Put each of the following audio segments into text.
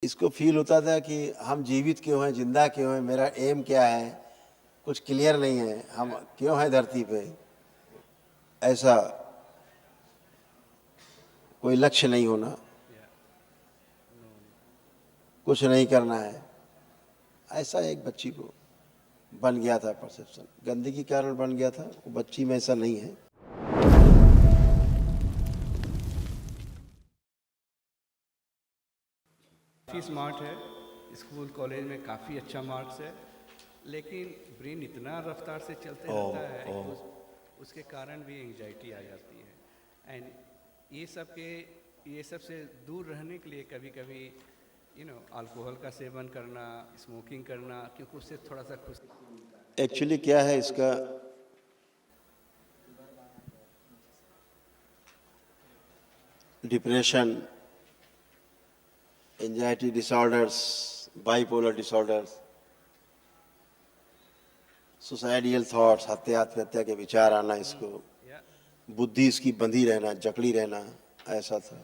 इसको फील होता था कि हम जीवित क्यों हैं, जिंदा क्यों हैं, मेरा एम क्या है, कुछ क्लियर नहीं है, हम क्यों हैं धरती पे, ऐसा कोई लक्ष्य नहीं होना, कुछ नहीं करना है, ऐसा एक बच्ची को बन गया था परसेप्शन। गंदगी के कारण बन गया था, वो बच्ची में ऐसा नहीं है। काफ़ी स्मार्ट है, स्कूल कॉलेज में काफ़ी अच्छा मार्क्स है, लेकिन ब्रेन इतना रफ्तार से चलते रहता है कि उसके कारण भी एंजाइटी आ जाती है। एंड ये सब से दूर रहने के लिए कभी कभी अल्कोहल का सेवन करना, स्मोकिंग करना, क्योंकि उससे थोड़ा सा खुशी। एक्चुअली क्या है इसका, depression, anxiety disorders, bipolar disorders, suicidal thoughts, आत्महत्या के विचार आना, इसको बुद्धि इसकी बंधी रहना, जकड़ी रहना, ऐसा था।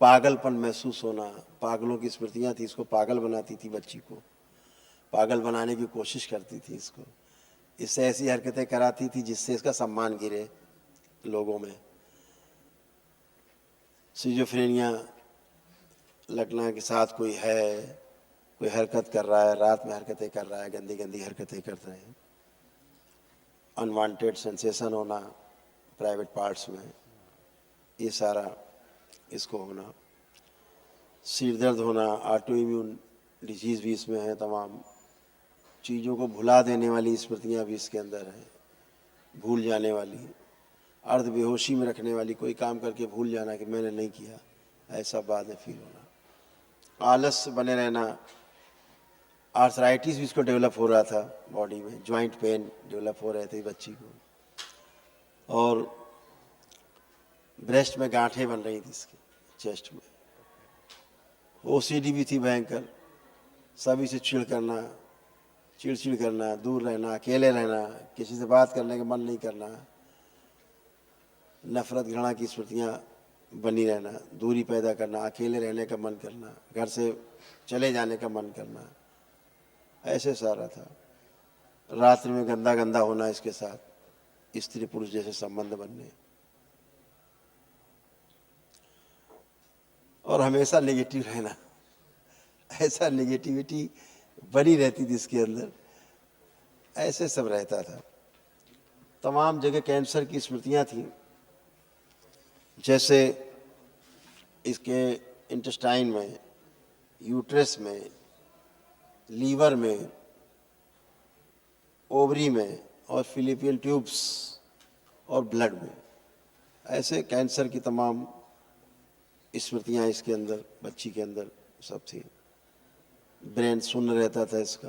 पागलपन महसूस होना, पागलों की स्मृतियां थी, इसको पागल बनाती थी, बच्ची को पागल बनाने की कोशिश करती थी, इससे ऐसी हरकतें कराती थी जिससे इसका सम्मान गिरे लोगों में। सिजोफ्रेनिया लगना के साथ कोई है, कोई हरकत कर रहा है, रात में हरकतें कर रहा है, गंदी गंदी हरकतें कर रहे हैं, अनवांटेड सेंसेशन होना प्राइवेट पार्ट्स में, ये सारा इसको होना, सिर दर्द होना, ऑटो इम्यून डिजीज़ भी इसमें है, तमाम चीज़ों को भुला देने वाली स्मृतियाँ भी इसके अंदर हैं, भूल जाने वाली, अर्ध बेहोशी में रखने वाली, कोई काम करके भूल जाना कि मैंने नहीं किया, ऐसा बाद में फील होना, आलस बने रहना, आर्थराइटिस भी इसको डेवलप हो रहा था बॉडी में, जॉइंट पेन डेवलप हो रहे थे बच्ची को, और ब्रेस्ट में गांठें बन रही थी इसके चेस्ट में, ओसीडी भी थी भयंकर, सभी से चिड़चिड़ करना, दूर रहना, अकेले रहना, किसी से बात करने का मन नहीं करना, नफरत घृणा की स्मृतियाँ बनी रहना, दूरी पैदा करना, अकेले रहने का मन करना, घर से चले जाने का मन करना, ऐसे सारा था। रात्रि में गंदा गंदा होना इसके साथ, स्त्री पुरुष जैसे संबंध बनने, और हमेशा नेगेटिव रहना, ऐसा नेगेटिविटी बनी रहती थी इसके अंदर, ऐसे सब रहता था। तमाम जगह कैंसर की स्मृतियाँ थी, जैसे इसके इंटेस्टाइन में, यूट्रस में, लीवर में, ओवरी में, और फिलिपियन ट्यूब्स और ब्लड में, ऐसे कैंसर की तमाम स्मृतियाँ इसके अंदर, बच्ची के अंदर सब थी। ब्रेन शून्य रहता था इसका,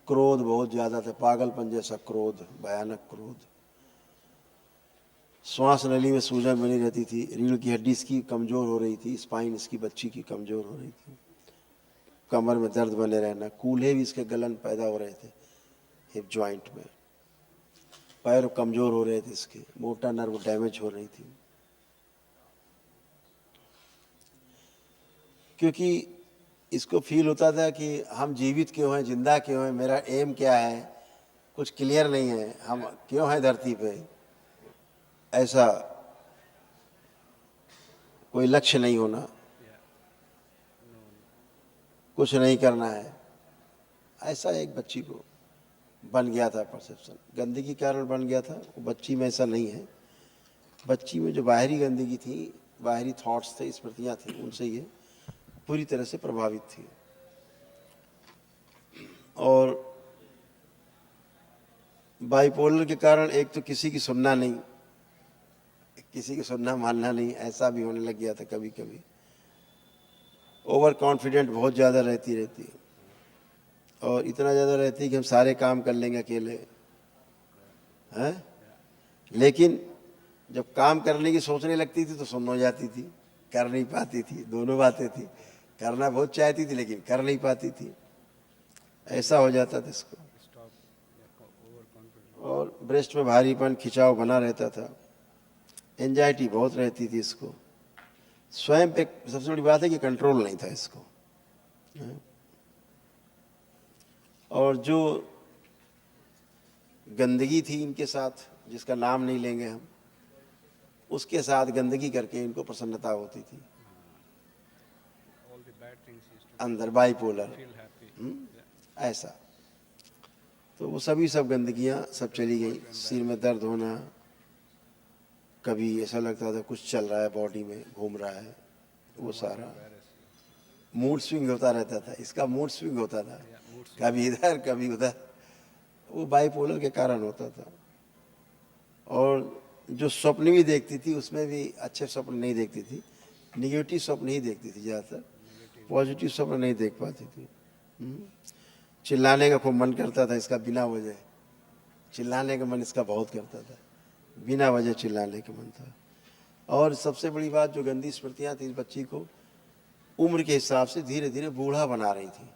क्रोध बहुत ज़्यादा था, पागलपन जैसा क्रोध, भयानक क्रोध, श्वास नली में सूजन बनी रहती थी, रीढ़ की हड्डी इसकी कमज़ोर हो रही थी, स्पाइन इसकी बच्ची की कमज़ोर हो रही थी, कमर में दर्द बने रहना, कूल्हे भी इसके गलन पैदा हो रहे थे हिप जॉइंट में, पैर कमज़ोर हो रहे थे इसके, मोटा नर्व डैमेज हो रही थी, क्योंकि इसको फील होता था कि हम जीवित क्यों हैं, जिंदा क्यों हैं, मेरा एम क्या है, कुछ क्लियर नहीं है, हम क्यों हैं धरती पे, ऐसा कोई लक्ष्य नहीं होना, कुछ नहीं करना है, ऐसा एक बच्ची को बन गया था परसेप्शन। गंदगी के कारण बन गया था, वो बच्ची में ऐसा नहीं है। बच्ची में जो बाहरी गंदगी थी, बाहरी थॉट्स थे, स्मृतियाँ थी, उनसे ये पूरी तरह से प्रभावित थी। और बाइपोलर के कारण एक तो किसी की सुनना नहीं, किसी की सुनना मानना नहीं, ऐसा भी होने लग गया था कभी कभी। ओवर कॉन्फिडेंट बहुत ज़्यादा रहती और इतना ज़्यादा रहती कि हम सारे काम कर लेंगे अकेले, हैं, लेकिन जब काम करने की सोचने लगती थी तो सुन्न हो जाती थी, कर नहीं पाती थी, दोनों बातें थी, करना बहुत चाहती थी लेकिन कर नहीं पाती थी, ऐसा हो जाता था इसको। और ब्रेस्ट में भारीपन, खिंचाव बना रहता था, एंजाइटी बहुत रहती थी इसको। स्वयं पे सबसे बड़ी बात है कि कंट्रोल नहीं था इसको, और जो गंदगी थी इनके साथ, जिसका नाम नहीं लेंगे हम, उसके साथ गंदगी करके इनको प्रसन्नता होती थी All the bad things used to अंदर, बाइपोलर feel happy. ऐसा। तो वो सब गंदगियां सब चली गई। सिर में दर्द होना, कभी ऐसा लगता था कुछ चल रहा है बॉडी में, घूम रहा है, वो सारा मूड स्विंग होता रहता था। इसका मूड स्विंग होता था, कभी इधर कभी उधर, वो बाइपोलर के कारण होता था। और जो स्वप्न भी देखती थी उसमें भी अच्छे स्वप्न नहीं देखती थी, निगेटिव स्वप्न ही देखती थी ज़्यादातर, पॉजिटिव स्वप्न नहीं देख पाती थी। चिल्लाने का खूब मन करता था इसका, बिना वजह चिल्लाने का मन इसका बहुत करता था, बिना वजह चिल्लाने का मन था। और सबसे बड़ी बात, जो गंदी स्मृतियाँ थी इस बच्ची को उम्र के हिसाब से धीरे धीरे बूढ़ा बना रही थी।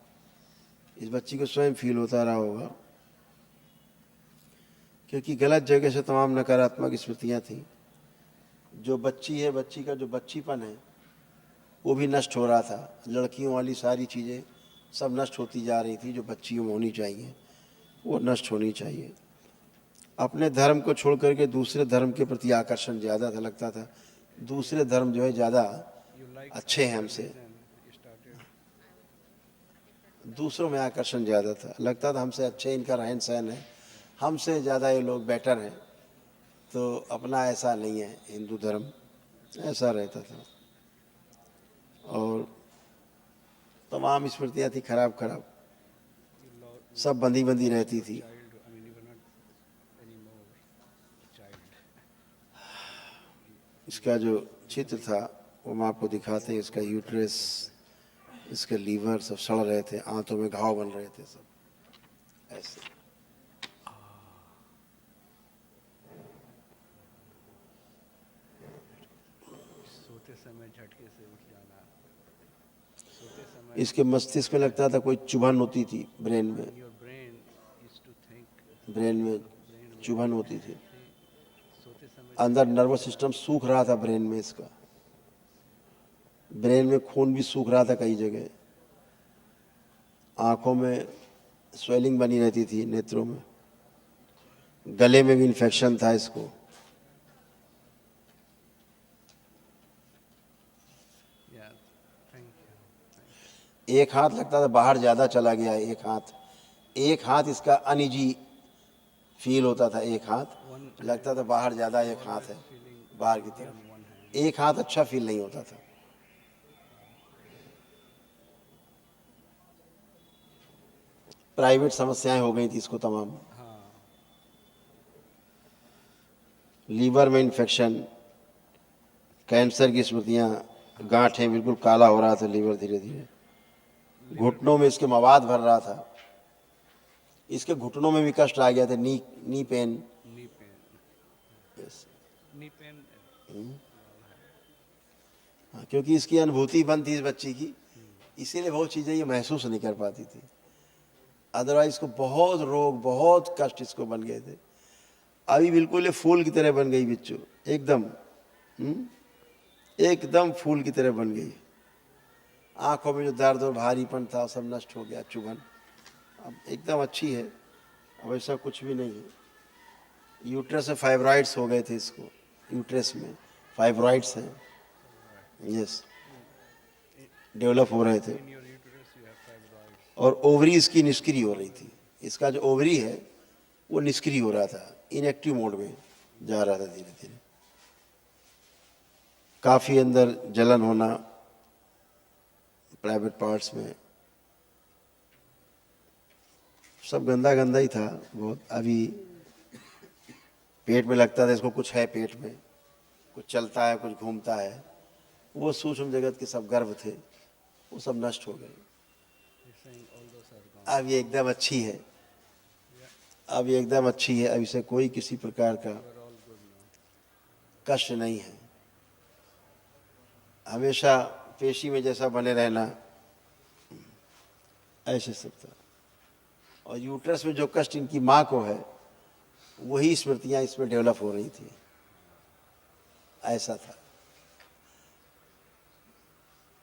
इस बच्ची को स्वयं फील होता रहा होगा, क्योंकि गलत जगह से तमाम नकारात्मक स्मृतियाँ थी। जो बच्ची है, बच्ची का जो बच्चीपन है वो भी नष्ट हो रहा था। लड़कियों वाली सारी चीज़ें सब नष्ट होती जा रही थी, जो बच्चियों में होनी चाहिए वो नष्ट होनी चाहिए। अपने धर्म को छोड़ करके दूसरे धर्म के प्रति आकर्षण ज़्यादा था, लगता था दूसरे धर्म जो है ज़्यादा अच्छे हैं हमसे, You started. दूसरों में आकर्षण ज़्यादा था, लगता था हमसे अच्छे इनका रहन सहन है, हमसे ज़्यादा ये लोग बेटर हैं। तो अपना ऐसा नहीं है हिंदू धर्म, ऐसा रहता था। और तमाम स्मृतियाँ थी खराब खराब, You lost सब बंधी बंधी रहती थी। child. I mean, you were not anymore a child. इसका जो चित्र था वो हम आपको दिखाते हैं। इसका यूट्रस, इसका लीवर सब सड़ रहे थे, आंतों में घाव बन रहे थे, सब ऐसे। सोते समय झटके से उठ जाना, सोते समय इसके मस्तिष्क में लगता था कोई चुभन होती थी, ब्रेन में, your brain used to think, brain में चुभन होती थी। सोते समय अंदर नर्वस सिस्टम सूख रहा था ब्रेन में इसका, ब्रेन में खून भी सूख रहा था कई जगह, आंखों में स्वेलिंग बनी रहती थी, नेत्रों में, गले में भी इन्फेक्शन था इसको। yeah, thank you. एक हाथ लगता था बाहर ज़्यादा चला गया, एक हाथ इसका अनइजी फील होता था। एक हाथ लगता था बाहर ज़्यादा, एक हाथ है बाहर की तरफ, एक हाथ अच्छा फील नहीं होता था। प्राइवेट समस्याएं हो गई थी इसको तमाम, लीवर में इन्फेक्शन, कैंसर की स्मृतियाँ, गांठें, बिल्कुल काला हो रहा था लीवर धीरे धीरे, घुटनों में इसके मवाद भर रहा था, इसके घुटनों में भी कष्ट आ गया था, knee pain. Knee pain. Yes. Knee pain. हाँ, क्योंकि इसकी अनुभूति बंद थी इस बच्ची की, इसीलिए बहुत चीज़ें ये महसूस नहीं कर पाती थी। अदरवाइज इसको बहुत रोग, बहुत कष्ट इसको बन गए थे। अभी बिल्कुल ये फूल की तरह बन गई बिच्चू, एकदम एकदम फूल की तरह बन गई। आंखों में जो दर्द और भारीपन था सब नष्ट हो गया, चुभन अब एकदम अच्छी है, अब ऐसा कुछ भी नहीं है। यूट्रस में फाइब्रॉइड्स हो गए थे इसको, यूट्रस में फाइब्रॉइड्स हैं, यस, डेवलप हो रहे थे। In your uterus you have fibroids. और ओवरी इसकी निष्क्रिय हो रही थी, इसका जो ओवरी है वो निष्क्रिय हो रहा था, इनएक्टिव मोड में जा रहा था धीरे धीरे। काफ़ी अंदर जलन होना प्राइवेट पार्ट्स में, सब गंदा गंदा ही था बहुत। अभी पेट में लगता था इसको कुछ है, पेट में कुछ चलता है, कुछ घूमता है, वो सूक्ष्म जगत के सब गर्भ थे, वो सब नष्ट हो गए। You're saying all those are gone. अब ये एकदम अच्छी है, अब ये एकदम अच्छी है, अब इसे कोई किसी प्रकार का We're all good now. कष्ट नहीं है। हमेशा पेशी में जैसा बने रहना, ऐसे सब था। और यूट्रस में जो कष्ट इनकी माँ को है वही स्मृतियाँ इसमें डेवलप हो रही थी, ऐसा था।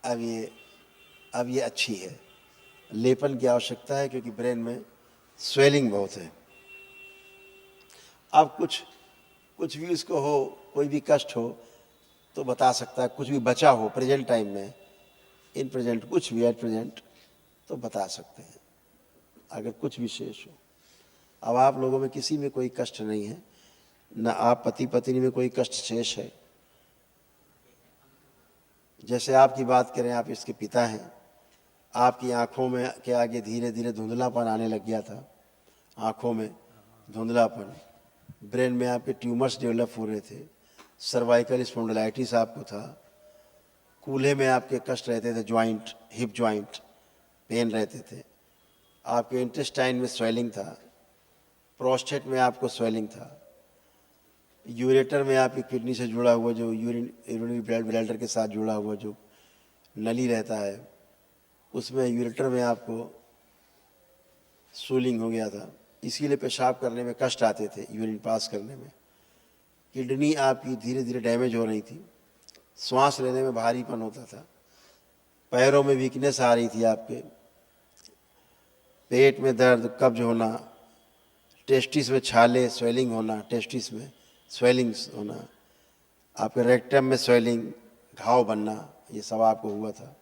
अब ये अच्छी है, लेपन की आवश्यकता है, क्योंकि ब्रेन में स्वेलिंग बहुत है। अब कुछ भी उसको हो, कोई भी कष्ट हो तो बता सकता है, कुछ भी बचा हो प्रेजेंट टाइम में, इन प्रेजेंट, कुछ भी एट प्रेजेंट तो बता सकते हैं, अगर कुछ भी शेष हो। अब आप लोगों में किसी में कोई कष्ट नहीं है, न आप पति पत्नी में कोई कष्ट शेष है। जैसे आपकी बात करें, आप इसके पिता हैं, आपकी आंखों में के आगे धीरे धीरे धुंधलापन आने लग गया था, आंखों में धुंधलापन, ब्रेन में आपके ट्यूमर्स डेवलप हो रहे थे, सर्वाइकल स्पॉन्डिलाइटिस आपको था, कूल्हे में आपके कष्ट रहते थे, जॉइंट, हिप जॉइंट पेन रहते थे, आपके इंटेस्टाइन में स्वेलिंग था, प्रोस्टेट में आपको स्वेलिंग था, यूरेटर में आपकी किडनी से जुड़ा हुआ जो यूरिनरी ब्लैडर के साथ जुड़ा हुआ जो नली रहता है, उसमें यूरेटर में आपको स्वेलिंग हो गया था, इसीलिए पेशाब करने में कष्ट आते थे, यूरिन पास करने में। किडनी आपकी धीरे धीरे डैमेज हो रही थी, श्वास लेने में भारीपन होता था, पैरों में वीकनेस आ रही थी आपके, पेट में दर्द, कब्ज होना, टेस्टिस में छाले, स्वेलिंग होना, टेस्टिस में स्वेलिंग्स होना, आपके रेक्टम में स्वेलिंग, घाव बनना, ये सब आपको हुआ था।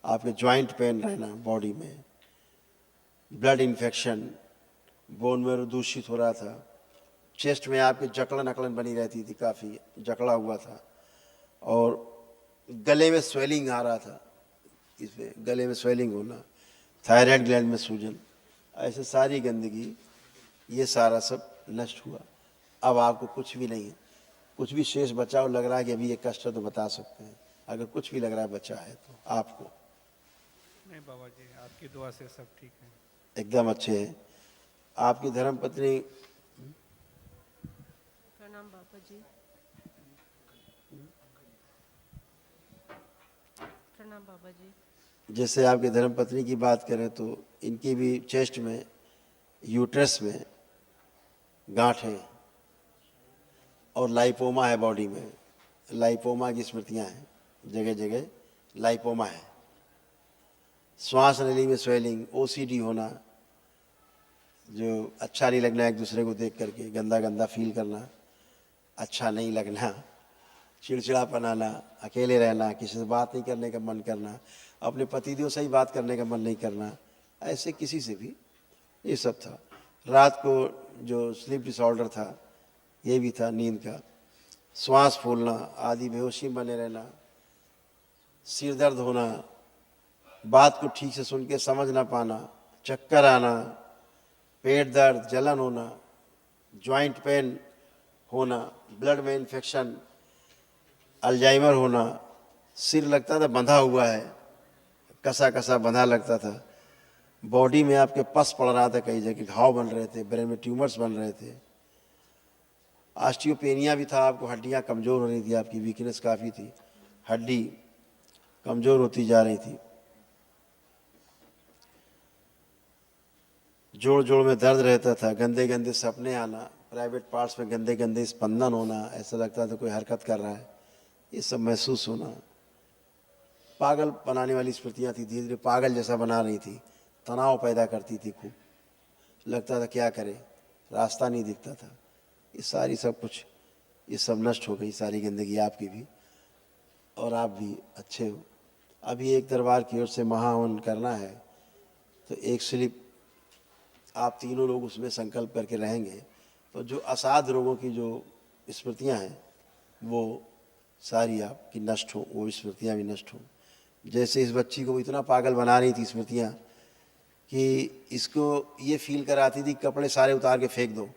आपके जॉइंट पेन रहना बॉडी में, ब्लड इन्फेक्शन, बोन में दूषित हो रहा था, चेस्ट में आपके जकड़न अकड़न बनी रहती थी, काफ़ी जकड़ा हुआ था, और गले में स्वेलिंग आ रहा था, इसमें गले में स्वेलिंग होना, थायराइड ग्लैंड में सूजन, ऐसे सारी गंदगी, ये सारा सब नष्ट हुआ। अब आपको कुछ भी नहीं है, कुछ भी शेष बचा हो, लग रहा है कि अभी ये कष्ट है तो बता सकते हैं, अगर कुछ भी लग रहा है बचा है तो आपको। नहीं बाबा जी, आपकी दुआ से सब ठीक है। एकदम अच्छे हैं। आपकी धर्मपत्नी, प्रणाम बाबा जी। प्रणाम बाबा जी। जैसे आपकी धर्मपत्नी की बात करें तो इनकी भी चेस्ट में, यूट्रस में गांठ है और लाइपोमा है बॉडी में, लाइपोमा की स्मृतियां हैं, जगह जगह लाइपोमा है, श्वास नली में स्वेलिंग, ओसीडी होना, जो अच्छा नहीं लगना एक दूसरे को देख करके, गंदा गंदा फील करना, अच्छा नहीं लगना, चिड़चिड़ापन आना, अकेले रहना, किसी से बात नहीं करने का मन करना, अपने पतिदेव से ही बात करने का मन नहीं करना, ऐसे किसी से भी, ये सब था। रात को जो स्लीप डिसऑर्डर था ये भी था, नींद का, श्वास फूलना आदि, बेहोशी में बने रहना, सिर दर्द होना, बात को ठीक से सुन के समझ ना पाना, चक्कर आना, पेट दर्द, जलन होना, जॉइंट पेन होना, ब्लड में इन्फेक्शन, अल्जाइमर होना, सिर लगता था बंधा हुआ है, कसा कसा बंधा लगता था, बॉडी में आपके पस पड़ रहा था, कई जगह घाव बन रहे थे, ब्रेन में ट्यूमर्स बन रहे थे, ऑस्टियोपेनिया भी था, आपको हड्डियां कमज़ोर हो रही थी, आपकी वीकनेस काफ़ी थी, हड्डी कमज़ोर होती जा रही थी, जोड़ जोड़ में दर्द रहता था, गंदे गंदे सपने आना, प्राइवेट पार्ट्स में गंदे गंदे स्पंदन होना, ऐसा लगता था कोई हरकत कर रहा है, ये सब महसूस होना, पागल बनाने वाली स्मृतियाँ थी, धीरे धीरे पागल जैसा बना रही थी, तनाव पैदा करती थी खूब, लगता था क्या करे, रास्ता नहीं दिखता था, ये सारी सब कुछ, ये सब नष्ट हो गई, सारी गंदगी आपकी भी, और आप भी अच्छे हो। अभी एक दरबार की ओर से महाहवन करना है, तो एक स्लिप आप तीनों लोग उसमें संकल्प करके रहेंगे, तो जो असाध रोगों की जो स्मृतियां हैं वो सारी आपकी नष्ट हो, वो स्मृतियां भी नष्ट हों। जैसे इस बच्ची को इतना पागल बना रही थी स्मृतियां कि इसको ये फील कराती थी कपड़े सारे उतार के फेंक दो,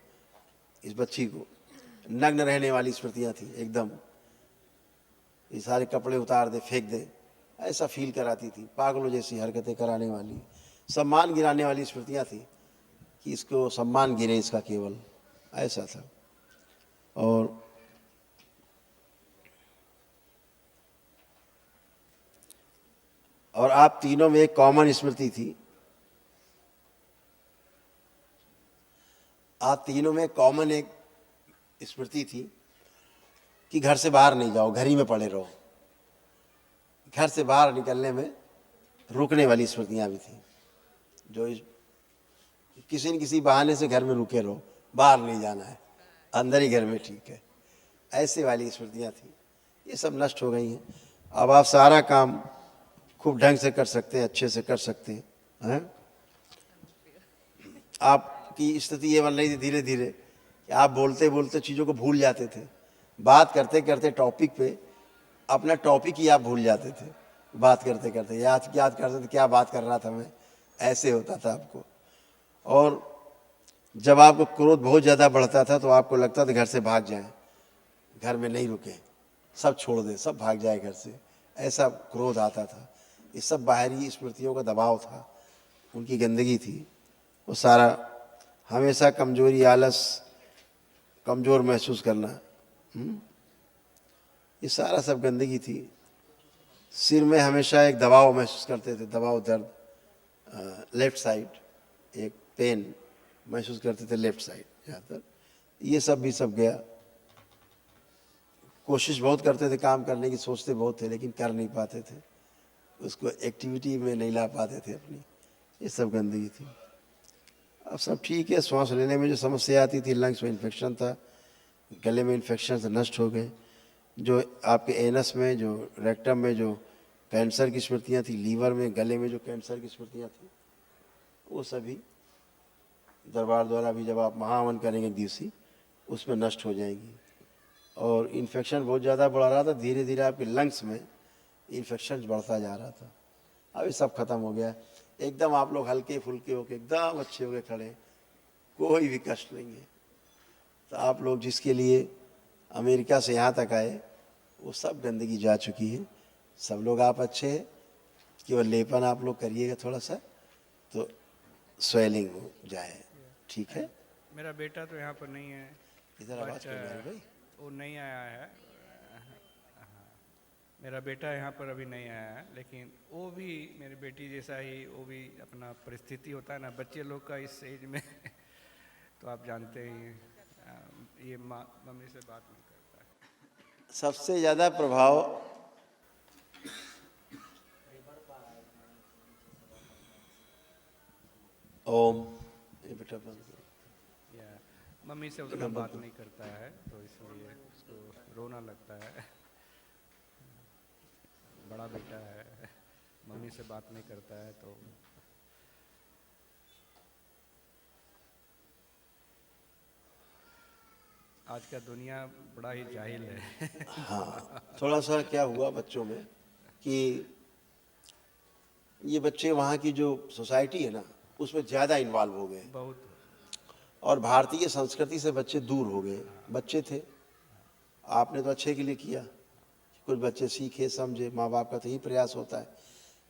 इस बच्ची को नग्न रहने वाली स्मृतियां थी एकदम, ये सारे कपड़े उतार दे फेंक दे, ऐसा फील कराती थी, पागलों जैसी हरकतें कराने वाली, सम्मान गिराने वाली स्मृतियां थी कि इसको सम्मान गिरे इसका केवल, ऐसा था। और आप तीनों में एक कॉमन स्मृति थी, आप तीनों में कॉमन एक स्मृति थी कि घर से बाहर नहीं जाओ, घर ही में पड़े रहो, घर से बाहर निकलने में रुकने वाली स्मृतियां भी थी, जो किसी न किसी बहाने से घर में रुके रहो, बाहर नहीं जाना है, अंदर ही घर में ठीक है, ऐसे वाली स्मृतियाँ थी। ये सब नष्ट हो गई हैं। अब आप सारा काम खूब ढंग से कर सकते हैं, अच्छे से कर सकते हैं। आपकी स्थिति ये बन रही थी धीरे धीरे कि आप बोलते बोलते चीज़ों को भूल जाते थे, बात करते करते टॉपिक पे अपना टॉपिक ही आप भूल जाते थे, बात करते करते याद याद करते थे क्या बात कर रहा था मैं, ऐसे होता था आपको। और जब आपको क्रोध बहुत ज़्यादा बढ़ता था तो आपको लगता था घर से भाग जाएं, घर में नहीं रुके, सब छोड़ दे, सब भाग जाए घर से, ऐसा क्रोध आता था। ये सब बाहरी स्मृतियों का दबाव था, उनकी गंदगी थी। वो सारा हमेशा कमजोरी, आलस, कमज़ोर महसूस करना, ये सारा सब गंदगी थी। सिर में हमेशा एक दबाव महसूस करते थे, दबाव, दर्द, लेफ्ट साइड एक पेन महसूस करते थे, लेफ्ट साइड ज़्यादातर। ये सब भी सब गया। कोशिश बहुत करते थे काम करने की, सोचते बहुत थे लेकिन कर नहीं पाते थे, उसको एक्टिविटी में नहीं ला पाते थे अपनी, ये सब गंदगी थी। अब सब ठीक है। सांस लेने में जो समस्या आती थी, लंग्स में इन्फेक्शन था, गले में इन्फेक्शन से नष्ट हो गए। जो आपके एनस में, जो रेक्टम में जो कैंसर की स्मृतियाँ थी, लीवर में, गले में जो कैंसर की स्मृतियाँ थी, वो सभी दरबार द्वारा भी जब आप महाहवन करेंगे दिवसी, उसमें नष्ट हो जाएंगी। और इन्फेक्शन बहुत ज़्यादा बढ़ रहा था, धीरे धीरे आपके लंग्स में इन्फेक्शन बढ़ता जा रहा था। अब ये सब खत्म हो गया, एकदम आप लोग हल्के फुल्के होके एकदम अच्छे हो गए खड़े, कोई भी कष्ट नहीं है। तो आप लोग जिसके लिए अमेरिका से यहाँ तक आए, वो सब गंदगी जा चुकी है। सब लोग आप अच्छे हैं, केवल लेपन आप लोग करिएगा थोड़ा सा, तो स्वेलिंग हो जाए, ठीक है। मेरा बेटा तो यहाँ पर नहीं है, इधर आवाज़ कर रहे भाई। वो नहीं आया है। मेरा बेटा यहाँ पर अभी नहीं आया है, लेकिन वो भी मेरी बेटी जैसा ही, वो भी अपना परिस्थिति होता है ना बच्चे लोग का इस एज में तो आप जानते ही हैं, ये मम्मी से बात नहीं करता है। सबसे ज़्यादा प्रभाव ओम, ये बेटा बंद करो। या मम्मी से उतना बात नहीं करता है, तो इसलिए उसको रोना लगता है। बड़ा बेटा है, मम्मी से बात नहीं करता है, तो आज का दुनिया बड़ा ही जाहिल है। हाँ, थोड़ा सा क्या हुआ बच्चों में कि ये बच्चे वहाँ की जो सोसाइटी है ना, उसमें ज़्यादा इन्वॉल्व हो गए, बहुत। और भारतीय संस्कृति से बच्चे दूर हो गए। बच्चे थे, आपने तो अच्छे के लिए किया, कुछ बच्चे सीखे समझे, माँ बाप का तो यही प्रयास होता है।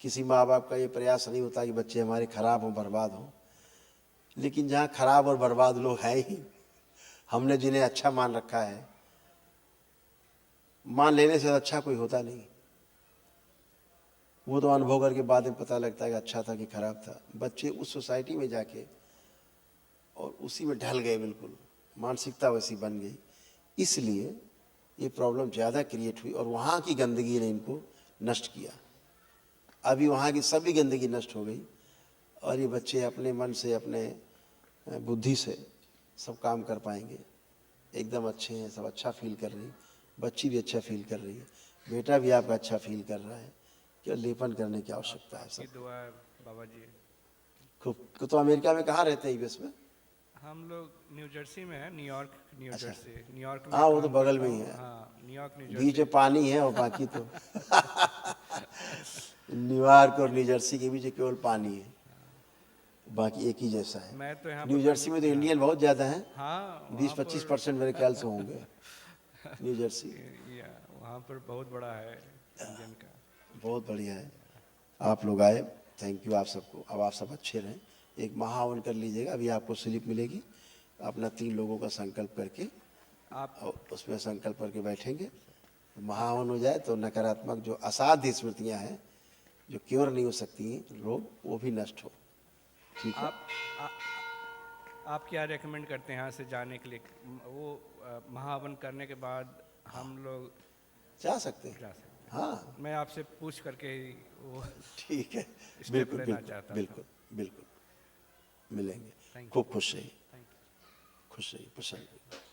किसी माँ बाप का ये प्रयास नहीं होता कि बच्चे हमारे खराब हों, बर्बाद हों। लेकिन जहाँ खराब और बर्बाद लोग हैं ही, हमने जिन्हें अच्छा मान रखा है, मान लेने से अच्छा कोई होता नहीं, वो तो अनुभव करके बाद में पता लगता है कि अच्छा था कि खराब था। बच्चे उस सोसाइटी में जाके और उसी में ढल गए, बिल्कुल मानसिकता वैसी बन गई, इसलिए ये प्रॉब्लम ज़्यादा क्रिएट हुई, और वहाँ की गंदगी ने इनको नष्ट किया। अभी वहाँ की सभी गंदगी नष्ट हो गई, और ये बच्चे अपने मन से, अपने बुद्धि से सब काम कर पाएंगे, एकदम अच्छे हैं, सब अच्छा फील कर रही, बच्ची भी अच्छा फील कर रही है, बेटा भी आपका अच्छा फील कर रहा है। क्या लेपन करने की आवश्यकता है। सब दुआ है बाबा जी। खूब। तो अमेरिका में कहाँ रहते हैं यूएस में? हम लोग न्यू जर्सी में है, न्यूयॉर्क, न्यू जर्सी, न्यूयॉर्क में। हाँ, वो तो काम बगल करता में ही हूँ। है, हाँ, न्यूयॉर्क, न्यू बीच जर्सी। में पानी है और बाकी तो न्यूयॉर्क और न्यू जर्सी के बीच केवल पानी है, बाकी एक ही जैसा है। मैं तो यहाँ न्यू पर जर्सी में तो इंडियन बहुत ज़्यादा हैं, हाँ, 20-25% मेरे ख्याल से होंगे न्यू जर्सी। या वहाँ पर बहुत बड़ा है इंडियन का। बहुत बढ़िया है, आप लोग आए, थैंक यू आप सबको। अब आप सब अच्छे रहें, एक महाहवन कर लीजिएगा, अभी आपको स्लिप मिलेगी, अपना 3 लोगों का संकल्प करके आप और उसमें संकल्प करके बैठेंगे, महाहवन हो जाए तो नकारात्मक जो असाध्य स्मृतियाँ हैं, जो क्योर नहीं हो सकती हैं रोग, वो भी नष्ट हो, ठीक है। आप क्या रेकमेंड करते हैं यहाँ से जाने के लिए? वो महाहवन करने के बाद हम लोग जा सकते हैं, जा सकते हैं? हाँ मैं आपसे पूछ करके ही वो ठीक है, स्टेप बिल्कुल लेना बिल्कुल चाहता था। बिल्कुल बिल्कुल। मिलेंगे। Thank you. खूब खुश रहिए, थैंक यू। खुश रहिए, प्रसन्न रहिए।